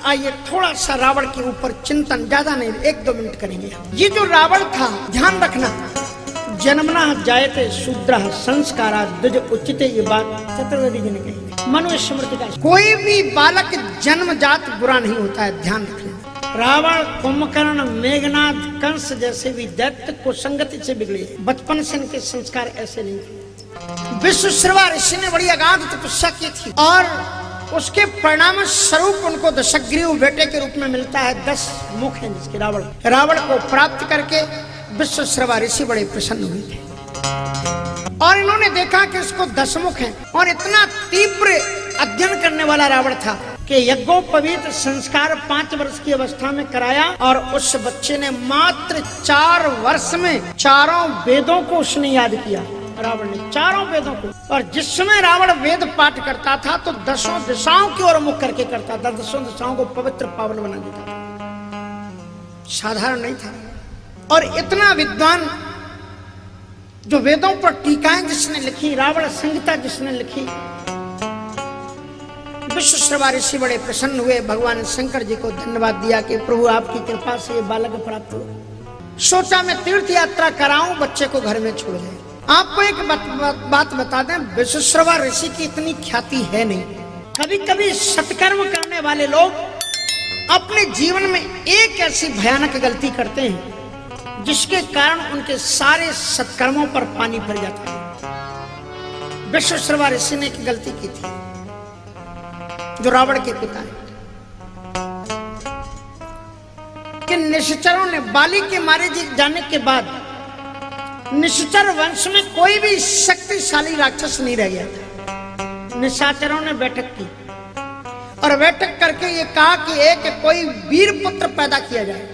आइए थोड़ा सा रावण के ऊपर चिंतन, ज्यादा नहीं, 1-2 मिनट करेंगे। ये जो रावण था, ध्यान रखना, जन्मना जायते शूद्रः संस्कारात् द्विज उच्यते, ये बात चतुर्वेदी जी ने कही, मनुस्मृति का। कोई भी बालक जन्मजात बुरा नहीं होता है, ध्यान रखना। रावण, कुंभकर्ण, मेघनाथ, कंस जैसे भी दैत्य को संगति से बिगड़े, बचपन से इनके संस्कार ऐसे नहीं थे। विश्वश्रवा ऋषि ने बड़ी अगाध तपस्या की थी और उसके परिणाम स्वरूप उनको दशग्रीव बेटे के रूप में मिलता है। 10 मुख हैं जिसके रावण को प्राप्त करके विश्वश्रवा ऋषि बड़े प्रसन्न हुए थे और इन्होंने देखा कि इसको 10 मुख हैं और इतना तीव्र अध्ययन करने वाला रावण था कि यज्ञोपवीत संस्कार 5 वर्ष की अवस्था में कराया और उस बच्चे ने मात्र 4 वर्ष में 4 वेदों को उसने याद किया। रावण ने 4 वेदों को, और जिस समय रावण वेद पाठ करता था तो 10 दिशाओं की ओर मुख करके करता था, 10 दिशाओं को पवित्र पावन बना देता था, साधारण नहीं था। और इतना विद्वान, जो वेदों पर टीकाएं जिसने लिखी, रावण संहिता जिसने लिखी, विश्वश्रवा ऋषि बड़े प्रसन्न हुए, भगवान शंकर जी को धन्यवाद दिया कि प्रभु आपकी कृपा से ये बालक प्राप्त हुआ। सोचा मैं तीर्थ यात्रा कराऊं, बच्चे को घर में छोड़ जाए। आपको एक बात बता दें, विश्वश्रवा ऋषि की इतनी ख्याति है नहीं। कभी कभी सत्कर्म करने वाले लोग अपने जीवन में एक ऐसी भयानक गलती करते हैं जिसके कारण उनके सारे सत्कर्मों पर पानी फिर जाता है। विश्वश्रवा ऋषि ने एक गलती की थी, जो रावण के पिता है, कि निशाचरों ने, बाली के मारे जाने के बाद निशाचर वंश में कोई भी शक्तिशाली राक्षस नहीं रह गया था। निशाचरों ने बैठक की और बैठक करके ये कहा कि एक कोई वीर पुत्र पैदा किया जाए।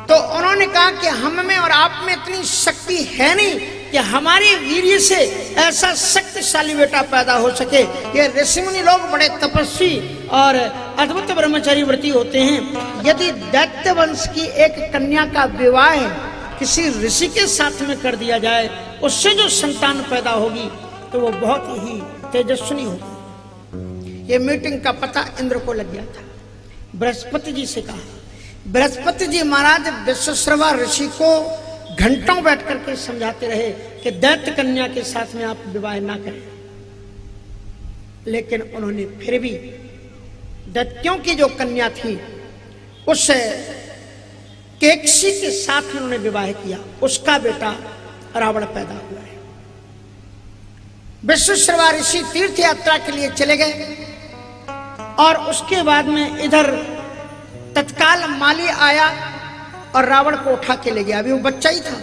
तो उन्होंने कहा कि हम में और आप में इतनी शक्ति है नहीं कि हमारे वीर्य से ऐसा शक्तिशाली बेटा पैदा हो सके। ये ऋषिमुनि लोग बड़े तपस्वी और अद्भुत ब्रह्मचारी व्रती होते हैं। यदि दैत्य वंश की एक कन्या का विवाह किसी ऋषि के साथ में कर दिया जाए, उससे जो संतान पैदा होगी तो वो बहुत ही तेजस्विनी होगी। ये मीटिंग का पता इंद्र को लग गया था। बृहस्पति जी से कहा, बृहस्पति जी महाराज विश्वश्रवा ऋषि को घंटों बैठ करके समझाते रहे कि दैत्य कन्या के साथ में आप विवाह ना करें, लेकिन उन्होंने फिर भी दैत्यों की जो कन्या थी उस केकसी के साथ में उन्होंने विवाह किया। उसका बेटा रावण पैदा हुआ है। विश्वश्रवा ऋषि तीर्थ यात्रा के लिए चले गए और उसके बाद में इधर तत्काल माली आया और रावण को उठा के ले गया। अभी वो बच्चा ही था।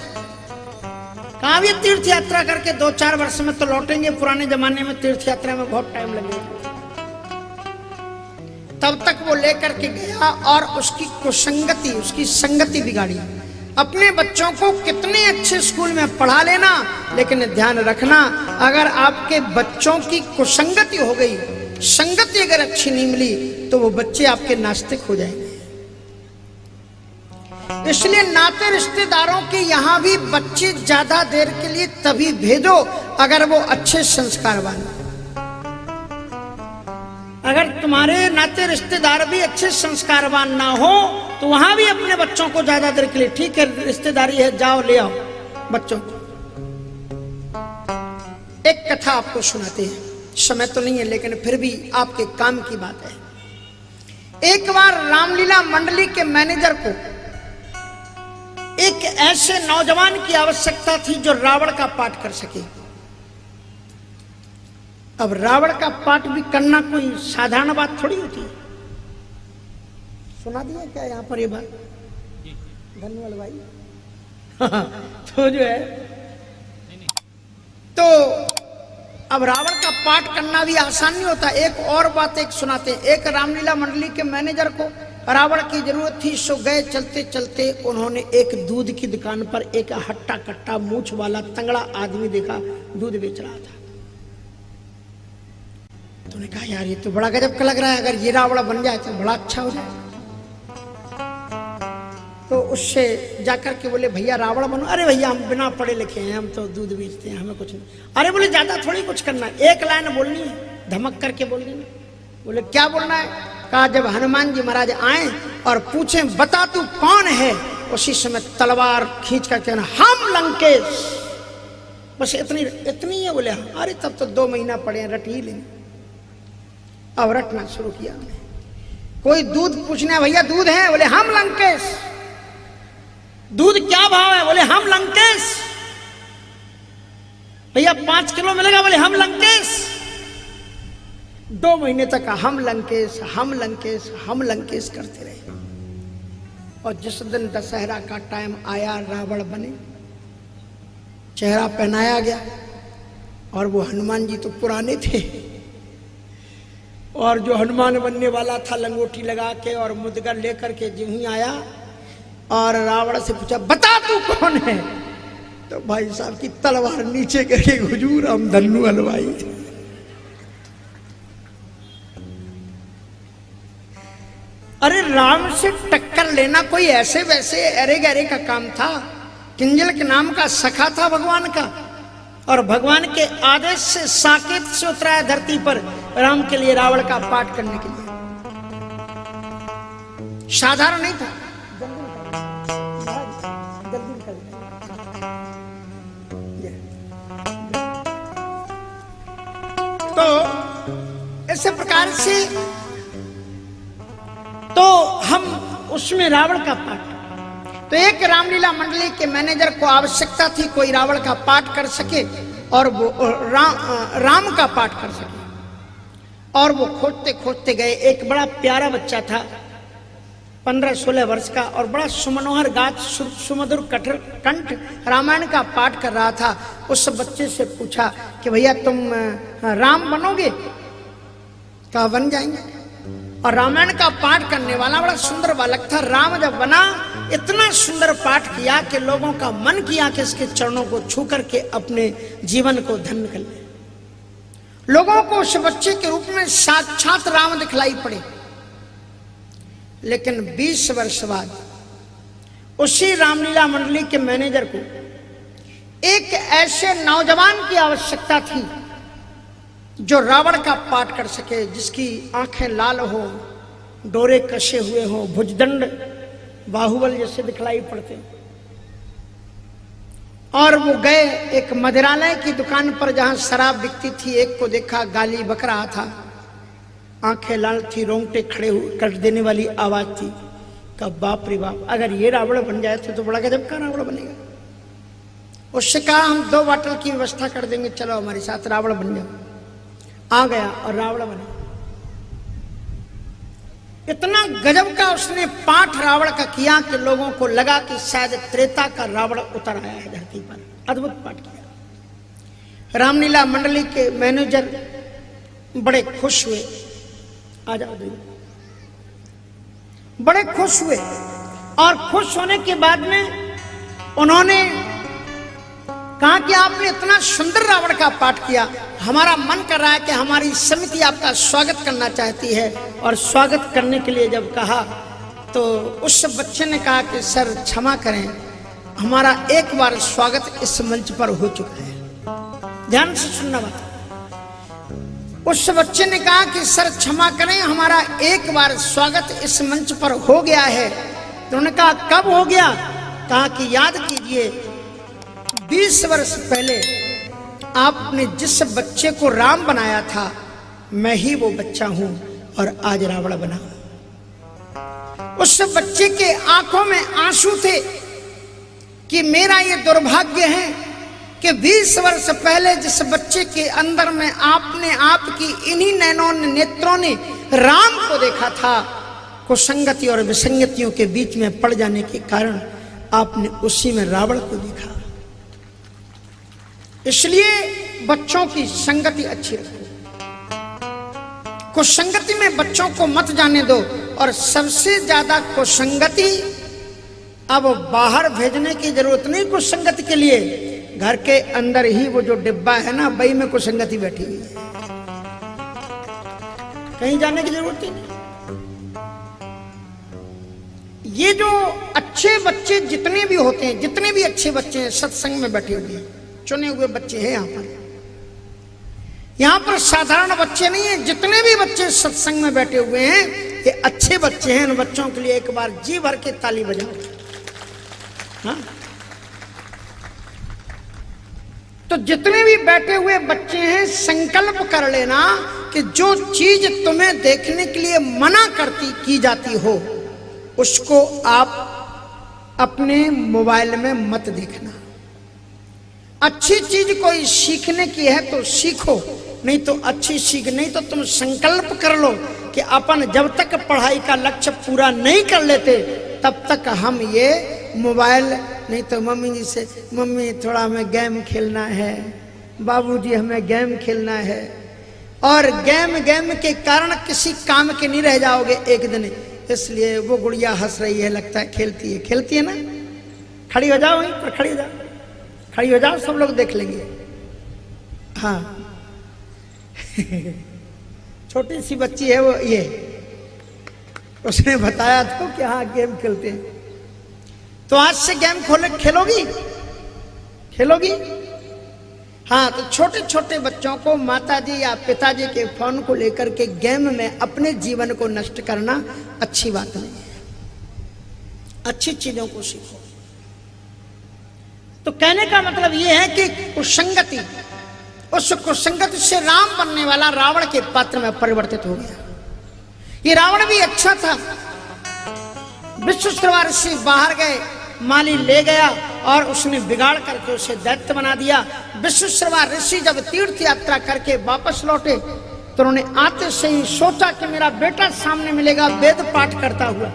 कहा भी तीर्थ यात्रा करके 2-4 वर्ष में तो लौटेंगे। पुराने जमाने में तीर्थ यात्रा में बहुत टाइम लगेगा। तब तक वो लेकर के गया और उसकी कुसंगति, उसकी संगति बिगाड़ी। अपने बच्चों को कितने अच्छे स्कूल में पढ़ा लेना, लेकिन ध्यान रखना, अगर आपके बच्चों की कुसंगति हो गई, संगति अगर अच्छी नहीं मिली, तो वो बच्चे आपके नास्तिक हो जाएंगे। इसलिए नाते रिश्तेदारों के यहां भी बच्चे ज्यादा देर के लिए तभी भेजो अगर वो अच्छे संस्कारवान। अगर तुम्हारे नाते रिश्तेदार भी अच्छे संस्कारवान ना हो तो वहां भी अपने बच्चों को ज्यादा देर के लिए, ठीक है रिश्तेदारी है, जाओ ले आओ बच्चों को। एक कथा आपको सुनाते हैं, समय तो नहीं है लेकिन फिर भी आपके काम की बात है। एक बार रामलीला मंडली के मैनेजर को एक ऐसे नौजवान की आवश्यकता थी जो रावण का पाठ कर सके। अब रावण का पाठ भी करना कोई साधारण बात थोड़ी होती है। सुना दिया क्या यहाँ पर ये बात? धन्यवाद भाई। तो जो है तो अब रावण का पाठ करना भी आसान नहीं होता। एक और बात एक सुनाते हैं। एक रामलीला मंडली के मैनेजर को रावण की जरूरत थी, सो गए। चलते चलते उन्होंने एक दूध की दुकान पर एक हट्टा कट्टा मूछ वाला तंगड़ा आदमी देखा, दूध बेच रहा था। तो उन्होंने कहा यार ये तो बड़ा गजब का लग रहा है, अगर ये रावण बन जाए तो बड़ा अच्छा हो जाए। तो उससे जाकर के बोले भैया रावण बनो। अरे भैया हम बिना पढ़े लिखे हैं, हम तो दूध बेचते हैं, हमें कुछ नहीं। अरे बोले ज्यादा थोड़ी कुछ करना है, एक लाइन बोलनी है, धमक करके बोल देना। बोले क्या बोलना है? कहा जब हनुमान जी महाराज आए और पूछे बता तू कौन है, उसी समय तलवार खींच कर कहना हम लंकेश, बस इतनी है। बोले अरे तब तो 2 महीना पड़े रट ही लेंगे। अब रटना शुरू किया। कोई दूध पूछना भैया दूध है, बोले हम लंकेश। दूध क्या भाव है, बोले हम लंकेश। भैया 5 किलो मिलेगा, बोले हम लंकेश। 2 महीने तक हम लंकेश हम लंकेश हम लंकेश करते रहे। और जिस दिन दशहरा का टाइम आया, रावण बने, चेहरा पहनाया गया, और वो हनुमान जी तो पुराने थे, और जो हनुमान बनने वाला था लंगोटी लगा के और मुदगर लेकर के जो ही आया और रावण से पूछा बता तू कौन है, तो भाई साहब की तलवार नीचे करके हुजूर हम धन्नु हलवाई। अरे राम से टक्कर लेना कोई ऐसे वैसे अरे गहरे का काम था। किंजल के नाम का सखा था भगवान का, और भगवान के आदेश से साकेत से उतरा है धरती पर राम के लिए रावण का पाठ करने के लिए। साधारण नहीं था। तो ऐसे प्रकार से तो हम उसमें रावण का पाठ, तो एक रामलीला मंडली के मैनेजर को आवश्यकता थी कोई रावण का पाठ कर सके और वो राम का पाठ कर सके। और वो खोजते खोजते गए। एक बड़ा प्यारा बच्चा था 15-16 वर्ष का, और बड़ा सुमनोहर गात सुमधुर कंठ रामायण का पाठ कर रहा था। उस बच्चे से पूछा कि भैया तुम राम बनोगे? कहा बन जाएंगे। और रामायण का पाठ करने वाला बड़ा सुंदर बालक था। राम जब बना, इतना सुंदर पाठ किया कि लोगों का मन किया कि इसके चरणों को छू करके अपने जीवन को धन्य कर ले। लोगों को उस बच्चे के रूप में साक्षात राम दिखलाई पड़े। लेकिन 20 वर्ष बाद उसी रामलीला मंडली के मैनेजर को एक ऐसे नौजवान की आवश्यकता थी जो रावण का पाठ कर सके, जिसकी आंखें लाल हो, डोरे कसे हुए हो, भुजदंड बाहुबल जैसे दिखलाई पड़ते। और वो गए एक मदिरालय की दुकान पर जहां शराब बिकती थी। एक को देखा, गाली बक रहा था, आंखें लाल थी, रोंगटे खड़े हुए कर देने वाली आवाज थी। कहा बाप रे बाप, अगर ये रावण बन जाए तो बड़ा गजब का रावण बनेगा। उससे कहा हम 2 बोतल की व्यवस्था कर देंगे, चलो हमारे साथ रावण बन जाओ। आ गया और रावण बने। इतना गजब का उसने पाठ रावण का किया कि लोगों को लगा कि शायद त्रेता का रावण उतर आया है धरती पर। अद्भुत पाठ किया। रामलीला मंडली के मैनेजर बड़े खुश हुए। आ जाओ भैया। बड़े खुश हुए, और खुश होने के बाद में उन्होंने कहा कि आपने इतना सुंदर रावण का पाठ किया, हमारा मन कर रहा है कि हमारी समिति आपका स्वागत करना चाहती है। और स्वागत करने के लिए जब कहा तो उस बच्चे ने कहा कि सर क्षमा करें, हमारा एक बार स्वागत इस मंच पर हो चुका है। ध्यान से सुनना बात। उस बच्चे ने कहा कि सर क्षमा करें, हमारा एक बार स्वागत इस मंच पर हो गया है। तो उन्होंने कहा कब हो गया? कहा कि याद कीजिए 20 वर्ष पहले आपने जिस बच्चे को राम बनाया था, मैं ही वो बच्चा हूं और आज रावण बना। उस बच्चे के आंखों में आंसू थे कि मेरा ये दुर्भाग्य है कि 20 वर्ष पहले जिस बच्चे के अंदर में आपने आपकी इन्हीं नैनों नेत्रों ने राम को देखा था, कुसंगति और विसंगतियों के बीच में पड़ जाने के कारण आपने उसी में रावण को देखा। इसलिए बच्चों की संगति अच्छी रखो, कुसंगति में बच्चों को मत जाने दो। और सबसे ज्यादा कुसंगति अब बाहर भेजने की जरूरत नहीं कुसंगति के लिए, घर के अंदर ही वो जो डिब्बा है ना, वही में कुसंगति बैठी हुई है, कहीं जाने की जरूरत ही नहीं। ये जो अच्छे बच्चे जितने भी होते हैं, जितने भी अच्छे बच्चे हैं सत्संग में बैठे हुए हैं, चुने हुए बच्चे हैं यहाँ पर साधारण बच्चे नहीं हैं। जितने भी बच्चे सत्संग में बैठे हुए हैं ये अच्छे बच्चे हैं, इन बच्चों के लिए एक बार जी भर के ताली बजाओ। हाँ? तो जितने भी बैठे हुए बच्चे हैं, संकल्प कर लेना कि जो चीज तुम्हें देखने के लिए मना की जाती हो उसको आप अपने मोबाइल में मत देखना। अच्छी चीज कोई सीखने की है तो सीखो, नहीं तो अच्छी सीख, नहीं तो तुम संकल्प कर लो कि अपन जब तक पढ़ाई का लक्ष्य पूरा नहीं कर लेते तब तक हम ये मोबाइल, नहीं तो मम्मी जी से, मम्मी थोड़ा हमें गेम खेलना है, बाबूजी हमें गेम खेलना है, और गेम के कारण किसी काम के नहीं रह जाओगे एक दिन। इसलिए वो गुड़िया हंस रही है, लगता है खेलती है ना। खड़ी हो जाओ, वहीं पर खड़ी हो जाओ, सब लोग देख लेंगे। हाँ छोटी सी बच्ची है वो, ये उसने बताया था कि हाँ गेम खेलते हैं। तो आज से गेम खेलोगी? हाँ, तो छोटे छोटे बच्चों को माताजी या पिताजी के फोन को लेकर के गेम में अपने जीवन को नष्ट करना अच्छी बात नहीं है। अच्छी चीजों को सीखो। तो कहने का मतलब यह है कि कुसंगति, उस कुसंगति से राम बनने वाला रावण के पात्र में परिवर्तित हो गया। ये रावण भी अच्छा था। विश्वामित्र ऋषि बाहर गए, माली ले गया और उसने बिगाड़ करके उसे दैत्य बना दिया। विश्वामित्र ऋषि जब तीर्थ यात्रा करके वापस लौटे तो उन्होंने आते से ही सोचा कि मेरा बेटा सामने मिलेगा वेद पाठ करता हुआ,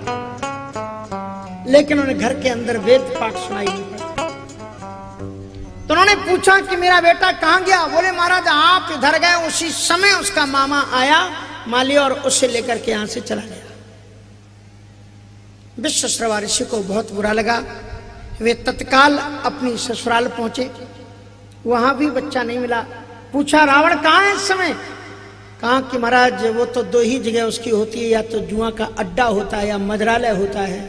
लेकिन उन्हें घर के अंदर वेद पाठ सुनाई नहीं पड़ा। तो उन्होंने पूछा कि मेरा बेटा कहां गया? बोले महाराज आप इधर गए, उसी समय उसका मामा आया माली और उसे लेकर के यहां से चला गया। विश्वामित्र ऋषि को बहुत बुरा लगा। वे तत्काल अपनी ससुराल पहुंचे, वहां भी बच्चा नहीं मिला। पूछा रावण कहाँ है इस समय? कहा कि महाराज वो तो दो ही जगह उसकी होती है, या तो जुआ का अड्डा होता है या मदिरालय होता है।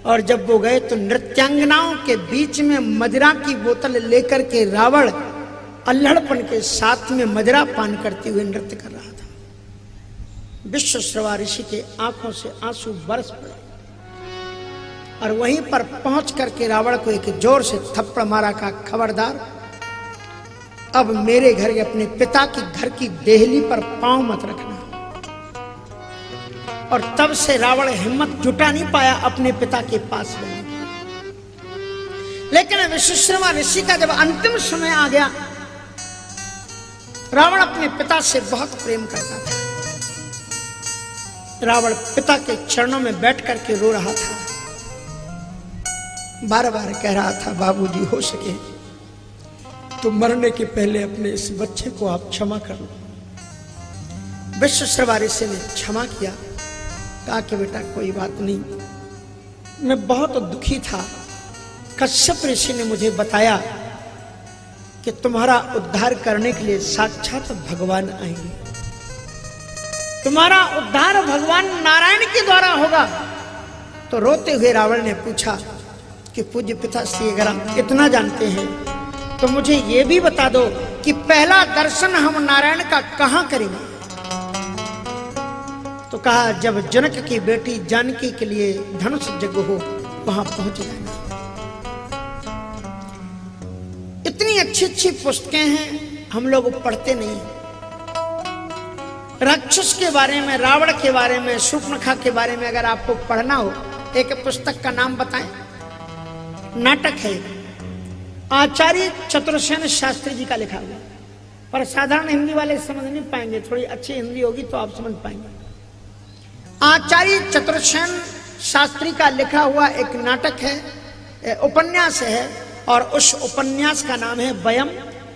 और जब वो गए तो नृत्यांगनाओं के बीच में मदिरा की बोतल लेकर के रावण अल्हड़पन के साथ में मदिरा पान करते हुए नृत्य कर रहा था। विश्वामित्र ऋषि के आंखों से आंसू बरस पड़े और वहीं पर पहुंच करके रावण को एक जोर से थप्पड़ मारा। का खबरदार, अब मेरे घर, अपने पिता के घर की देहली पर पांव मत रखना। और तब से रावण हिम्मत जुटा नहीं पाया अपने पिता के पास रहने की। लेकिन विश्वामित्र ऋषि का जब अंतिम समय आ गया, रावण अपने पिता से बहुत प्रेम करता था। रावण पिता के चरणों में बैठ करके रो रहा था, बार बार कह रहा था बाबूजी हो सके तो मरने के पहले अपने इस बच्चे को आप क्षमा कर लो। विश्वामित्र ऋषि ने क्षमा किया, कहा कि बेटा कोई बात नहीं, मैं बहुत दुखी था। कश्यप ऋषि ने मुझे बताया कि तुम्हारा उद्धार करने के लिए साक्षात भगवान आएंगे, तुम्हारा उद्धार भगवान नारायण के द्वारा होगा। तो रोते हुए रावण ने पूछा कि पूज्य पिताश्री अगर आप इतना जानते हैं तो मुझे ये भी बता दो कि पहला दर्शन हम नारायण का कहां करेंगे? तो कहा जब जनक की बेटी जानकी के लिए धनुष यज्ञ हो वहां पहुंच जाना। इतनी अच्छी अच्छी पुस्तकें हैं, हम लोग पढ़ते नहीं। राक्षस के बारे में, रावण के बारे में, शूर्पणखा के बारे में अगर आपको पढ़ना हो, एक पुस्तक का नाम बताएं। नाटक है, आचार्य चतुर्सेन शास्त्री जी का लिखा हुआ, पर साधारण हिंदी वाले समझ नहीं पाएंगे, थोड़ी अच्छी हिंदी होगी तो आप समझ पाएंगे। आचार्य चतुर्सेन शास्त्री का लिखा हुआ एक नाटक है, उपन्यास है, और उस उपन्यास का नाम है वयम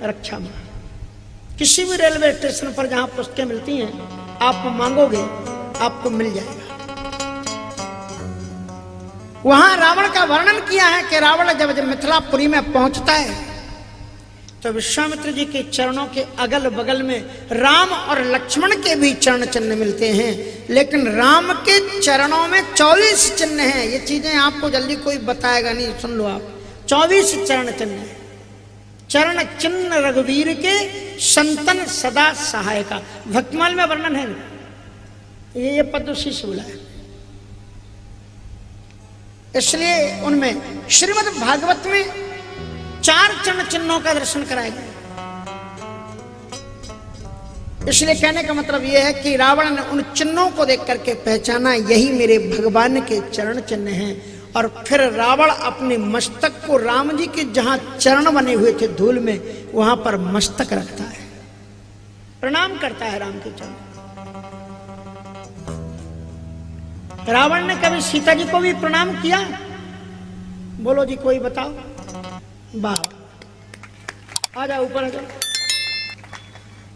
रक्षामः। किसी भी रेलवे स्टेशन पर जहां पुस्तकें मिलती हैं, आप मांगोगे आपको मिल जाएगा। वहां रावण का वर्णन किया है कि रावण जब मिथिलापुरी में पहुंचता है तो विश्वामित्र जी के चरणों के अगल बगल में राम और लक्ष्मण के भी चरण चिन्ह मिलते हैं, लेकिन राम के चरणों में 24 चिन्ह हैं। ये चीजें आपको जल्दी कोई बताएगा नहीं, सुन लो आप। 24 चरण चिन्ह है। चरण चिन्ह रघुवीर के संतन सदा सहायका, भक्तमाल में वर्णन है। ये पद उसी से बोला है। इसलिए उनमें श्रीमद् भागवत में 4 चरण चिन्हों का दर्शन कराया गया। इसलिए कहने का मतलब यह है कि रावण ने उन चिन्हों को देख करके पहचाना, यही मेरे भगवान के चरण चिन्ह हैं। और फिर रावण अपने मस्तक को राम जी के जहां चरण बने हुए थे धूल में, वहां पर मस्तक रखता है, प्रणाम करता है राम के चरण। रावण ने कभी सीता जी को भी प्रणाम किया? बोलो जी, कोई बताओ। वाह, आ जाओ ऊपर आ जाओ।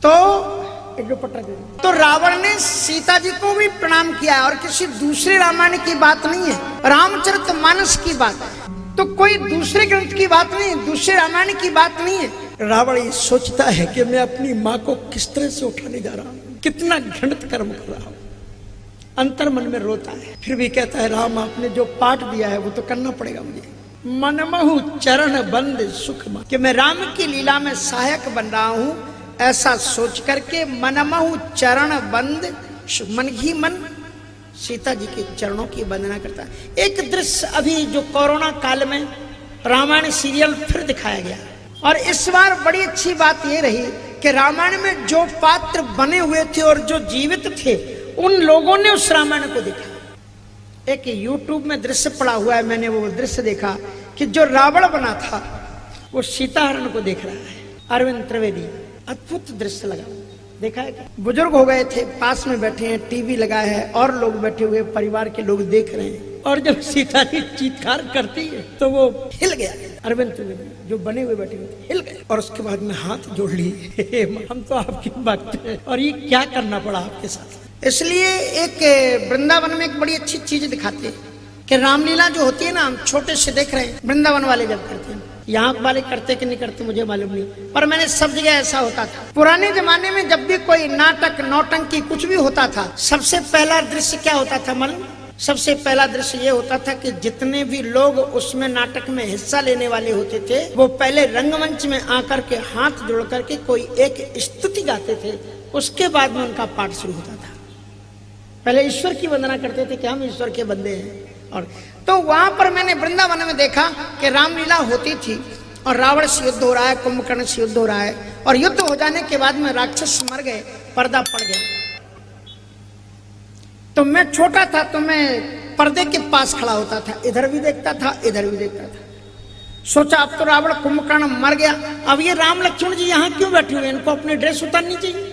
तो रावण ने सीता जी को भी प्रणाम किया है, और किसी दूसरे रामायण की बात नहीं है, रामचरितमानस की बात है। तो कोई दूसरे ग्रंथ की बात नहीं, दूसरे रामायण की बात नहीं है। रावण ये सोचता है कि मैं अपनी माँ को किस तरह से उठाने जा रहा हूँ, कितना घृणित कर्म कर रहा हूँ। अंतर मन में रोता है, फिर भी कहता है राम आपने जो पाठ दिया है वो तो करना पड़ेगा मुझे। मनमहु चरण बंद सुख मन, कि मैं राम की लीला में सहायक बन रहा हूँ, ऐसा सोच करके मनमहु चरण बंद, मन ही मन सीता जी के चरणों की वंदना करता है। एक दृश्य अभी जो कोरोना काल में रामायण सीरियल फिर दिखाया गया, और इस बार बड़ी अच्छी बात ये रही कि रामायण में जो पात्र बने हुए थे और जो जीवित थे, उन लोगों ने उस रामायण को देखा। एक यूट्यूब में दृश्य पड़ा हुआ है, मैंने वो दृश्य देखा कि जो रावण बना था वो सीताहरण को देख रहा है। अरविंद त्रिवेदी, अद्भुत दृश्य लगा। देखा है क्या? बुजुर्ग हो गए थे, पास में बैठे हैं, टीवी लगा है और लोग बैठे हुए, परिवार के लोग देख रहे हैं, और जब सीता जी चीत्कार करती है तो वो हिल गया। अरविंद त्रिवेदी जो बने हुए बैठे हुए थे हिल गए, और उसके बाद में हाथ जोड़ लिए, हम तो आपकी भक्त हैं, और ये क्या करना पड़ा आपके साथ। इसलिए एक वृंदावन में एक बड़ी अच्छी चीज दिखाते हैं कि रामलीला जो होती है ना, हम छोटे से देख रहे हैं, वृंदावन वाले जब करते हैं, यहाँ वाले करते कि नहीं करते मुझे मालूम नहीं, पर मैंने सब जगह ऐसा होता था। पुराने जमाने में जब भी कोई नाटक नौटंकी कुछ भी होता था, सबसे पहला दृश्य क्या होता था मालूम? सबसे पहला दृश्य ये होता था कि जितने भी लोग उसमें नाटक में हिस्सा लेने वाले होते थे, वो पहले रंगमंच में आकर के हाथ जोड़ करके कोई एक स्तुति गाते थे, उसके बाद में उनका पाठ शुरू होता था। पहले ईश्वर की वंदना करते थे कि हम ईश्वर के बंदे हैं। और तो वहां पर मैंने वृंदावन में देखा कि रामलीला होती थी, और रावण से युद्ध हो रहा है, कुंभकर्ण से युद्ध हो रहा है, और युद्ध हो जाने के बाद में राक्षस मर गए, पर्दा पड़ गया। तो मैं छोटा था, तो मैं पर्दे के पास खड़ा होता था, इधर भी देखता था, इधर भी देखता था। सोचा अब तो रावण कुंभकर्ण मर गया, अब ये राम लक्ष्मण जी यहाँ क्यों बैठे हुए, इनको अपनी ड्रेस उतारनी चाहिए।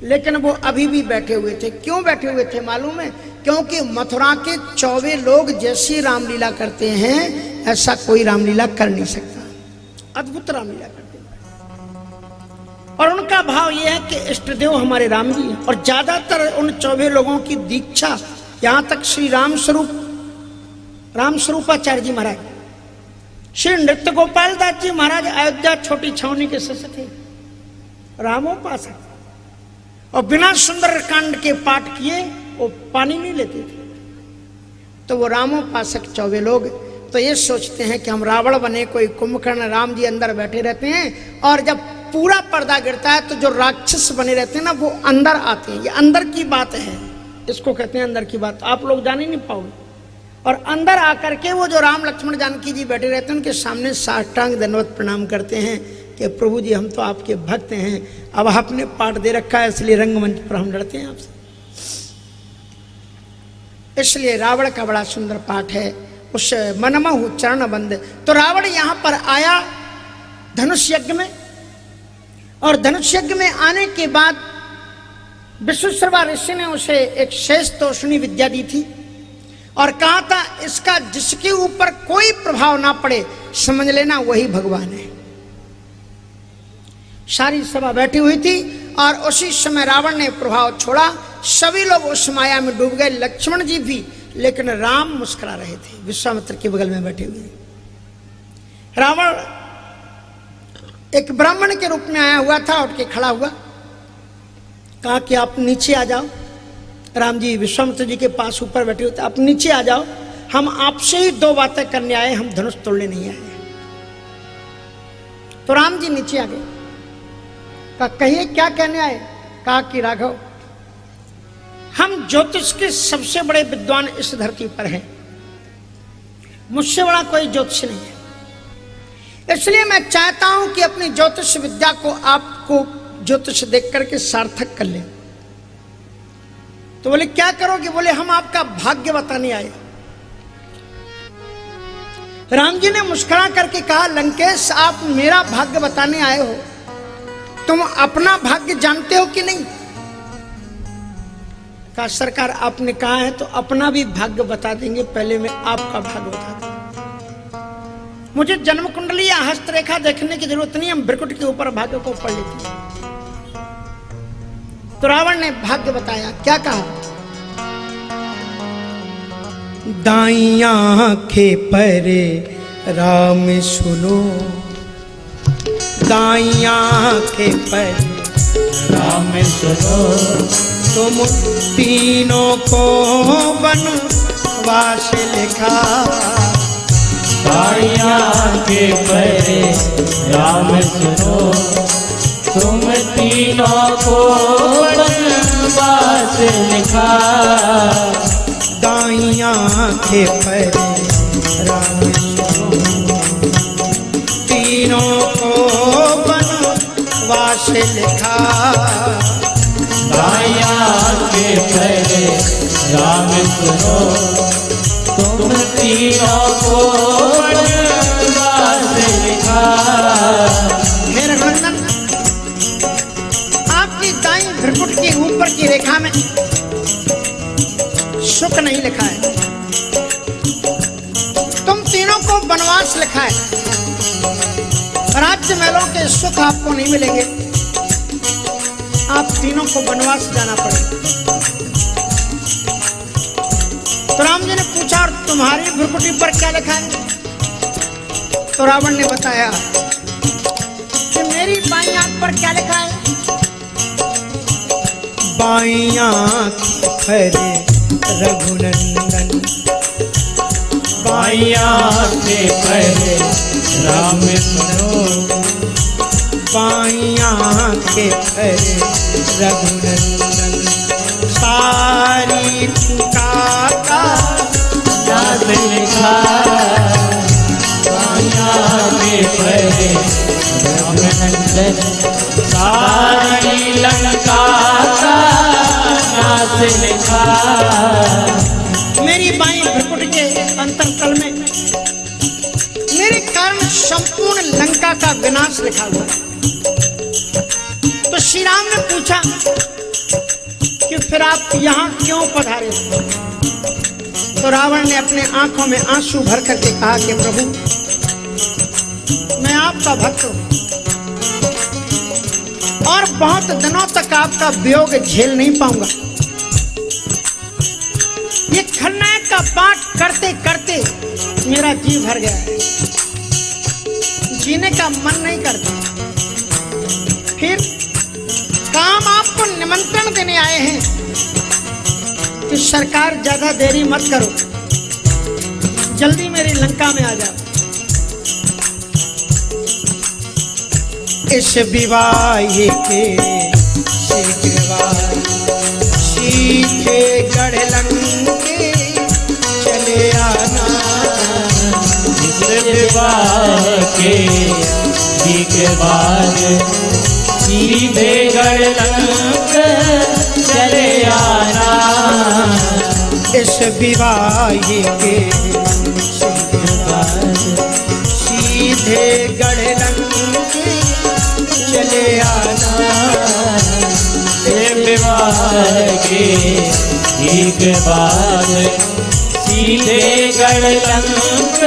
लेकिन वो अभी भी बैठे हुए थे। क्यों बैठे हुए थे मालूम है? क्योंकि मथुरा के 24 लोग जैसी रामलीला करते हैं ऐसा कोई रामलीला कर नहीं सकता। अद्भुत रामलीला करते हैं, और उनका भाव यह है कि इष्टदेव हमारे राम जी हैं। और ज्यादातर उन 24 लोगों की दीक्षा, यहां तक श्री राम स्वरूपाचार्य जी महाराज, श्री नृत्य गोपाल दास जी महाराज अयोध्या छोटी छावनी के शिष्य थे, रामोपासक, और बिना सुंदर कांड के पाठ किए वो पानी नहीं लेते थे। तो वो रामोपासक 24 लोग तो ये सोचते हैं कि हम रावण बने, कोई कुंभकर्ण, राम जी अंदर बैठे रहते हैं, और जब पूरा पर्दा गिरता है तो जो राक्षस बने रहते हैं ना वो अंदर आते हैं। ये अंदर की बात है, इसको कहते हैं अंदर की बात, आप लोग जान ही नहीं पाओगे। और अंदर आकर के वो जो राम लक्ष्मण जानकी जी बैठे रहते हैं, उनके सामने साष्टांग दंडवत प्रणाम करते हैं कि प्रभु जी हम तो आपके भक्त हैं, अब आपने पाठ दे रखा है इसलिए रंगमंच पर हम लड़ते हैं आपसे। इसलिए रावण का बड़ा सुंदर पाठ है, उस मनमहु चरण बंद। तो रावण यहां पर आया धनुष यज्ञ में, और धनुष यज्ञ में आने के बाद विश्वशर्मा ऋषि ने उसे एक शेष तोषणी विद्या दी थी, और कहा था इसका जिसके ऊपर कोई प्रभाव ना पड़े समझ लेना वही भगवान है। सारी सभा बैठी हुई थी, और उसी समय रावण ने प्रभाव छोड़ा, सभी लोग उस माया में डूब गए, लक्ष्मण जी भी, लेकिन राम मुस्कुरा रहे थे विश्वामित्र के बगल में बैठे हुए। रावण एक ब्राह्मण के रूप में आया हुआ था, उठ के खड़ा हुआ, कहा कि आप नीचे आ जाओ। राम जी विश्वामित्र जी के पास ऊपर बैठे हुए थे, आप नीचे आ जाओ, हम आपसे ही 2 बातें करने आए, हम धनुष तोड़ने नहीं आए। तो राम जी नीचे आ गए, कहा कहिए क्या कहने आए। कहा कि राघव हम ज्योतिष के सबसे बड़े विद्वान इस धरती पर हैं, मुझसे बड़ा कोई ज्योतिष नहीं है। इसलिए मैं चाहता हूं कि अपनी ज्योतिष विद्या को आपको ज्योतिष देख करके सार्थक कर ले। तो बोले क्या करोगे? बोले हम आपका भाग्य बताने आए। राम जी ने मुस्कुरा करके कहा, लंकेश आप मेरा भाग्य बताने आए हो, तुम अपना भाग्य जानते हो कि नहीं? कहा सरकार आपने कहा है तो अपना भी भाग्य बता देंगे, पहले मैं आपका भाग्य बता दूं। मुझे जन्म कुंडली या हस्तरेखा देखने की जरूरत नहीं, हम भ्रकुट के ऊपर भाग्य को पढ़ लेते हैं। तो रावण ने भाग्य बताया। क्या कहा? दाई आंखें परे राम सुनो, दाई आंखें पर राम सुनो, तुम तीनों को वनवास लिखा। दाई आंखें परे राम सुनो, तुम तीनों को वनवास लिखा। दाई आंखें पर राम सुनो, तीनों को वनवास लिखा। दाई आंखें परे राम सुनो, तुम तीनों को वनवास लिखा। हे रघुनंदन, आपकी दाई भ्रकुट के ऊपर की रेखा में सुख नहीं लिखा है, तुम तीनों को वनवास लिखा है। राज्य महलों के सुख आपको नहीं मिलेंगे, आप तीनों को वनवास जाना पड़ेगा। तो राम जी ने पूछा और तुम्हारी भ्रकुटी पर क्या लिखा है? तो रावण ने बताया कि मेरी बाईं आंख पर क्या लिखा है? बाईं आंख पर रघुनंदन, बाई आंखें परे राम सुनो, बाईं आंखें पर रघुनंदन। सारी पुकारा याद लिखा। बाई आंखें परे रघुनंदन, सारी लंका का नाथ लिखा। मेरी बाईं भ्रकुट के अंतरतल में मेरे कारण संपूर्ण लंका का विनाश लिखा हुआ है। तो श्री राम ने पूछा कि फिर आप यहाँ क्यों पधारे? तो रावण ने अपने आंखों में आंसू भर करके कहा कि प्रभु मैं आपका भक्त हूं और बहुत दिनों तक आपका वियोग झेल नहीं पाऊंगा। ये खलनायक का पाठ करते करते मेरा जी भर गया है, जीने का मन नहीं करता। फिर काम आपको निमंत्रण देने आए हैं कि सरकार ज्यादा देरी मत करो, जल्दी मेरी लंका में आ जाओ। इस विवाह के सीधे गढ़ लंके चले आना। इस विवाह के बाद सीधे गढ़ लंक चले आना। इस विवाह के सीधे गढ़ लंके चले आना। विवाह के ठीक बाद सीधे गढ़ लंक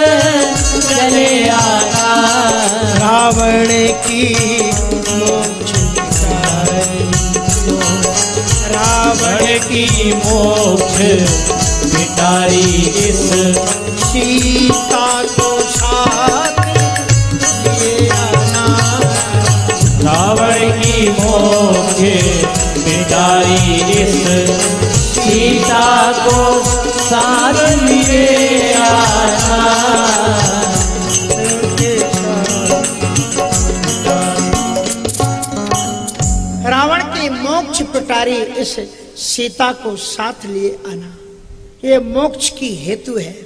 चले आना। रावण की मोक्ष रावण की मोक्ष मिटारी इस सीता को साथ लिए आना। रावण की मोक्ष मिटारी इस सीता को साथ लिए आना। रावण की मोक्ष पिटारी इस सीता को साथ लिए आना, ये मोक्ष की हेतु है,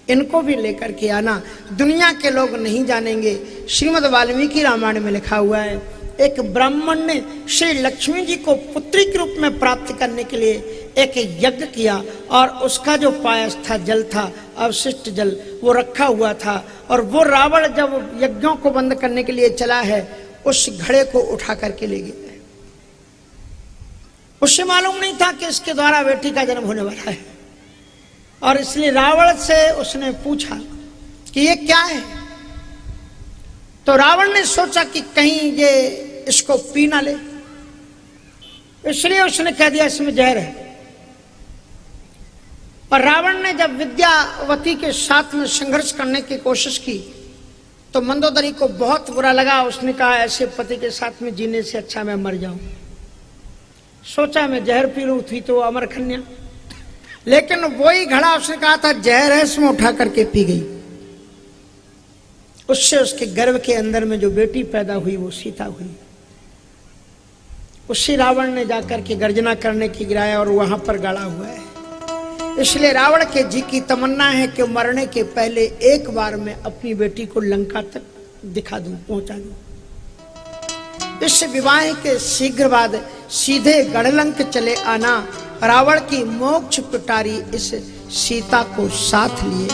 इनको भी लेकर के आना। दुनिया के लोग नहीं जानेंगे। श्रीमद् वाल्मीकि रामायण में लिखा हुआ है, एक ब्राह्मण ने श्री लक्ष्मी जी को पुत्री के रूप में प्राप्त करने के लिए एक यज्ञ किया और उसका जो पायस था, जल था, अवशिष्ट जल, वो रखा हुआ था। और वो रावण जब यज्ञों को बंद करने के लिए चला है, उस घड़े को उठा करके ले गया। उससे मालूम नहीं था कि इसके द्वारा बेटी का जन्म होने वाला है, और इसलिए रावण से उसने पूछा कि ये क्या है। तो रावण ने सोचा कि कहीं ये इसको पी ना ले, इसलिए उसने कह दिया इसमें जहर है। और रावण ने जब विद्यावती के साथ में संघर्ष करने की कोशिश की तो मंदोदरी को बहुत बुरा लगा। उसने कहा ऐसे पति के साथ में जीने से अच्छा मैं मर जाऊं। सोचा मैं जहर पी लूं, थी तो अमर कन्या, लेकिन वही घड़ा उसने कहा था जहर है, इसमें उठा करके पी गई। उससे उसके गर्भ के अंदर में जो बेटी पैदा हुई वो सीता हुई। उसी रावण ने जाकर के गर्जना करने की गिराया और वहां पर गाड़ा हुआ है। इसलिए रावण के जी की तमन्ना है कि मरने के पहले एक बार मैं अपनी बेटी को लंका तक दिखा दूं, पहुंचा दूं। इस विवाह के शीघ्र बाद सीधे गढ़लंक चले आना, रावण की मोक्ष पिटारी इस सीता को साथ लिए।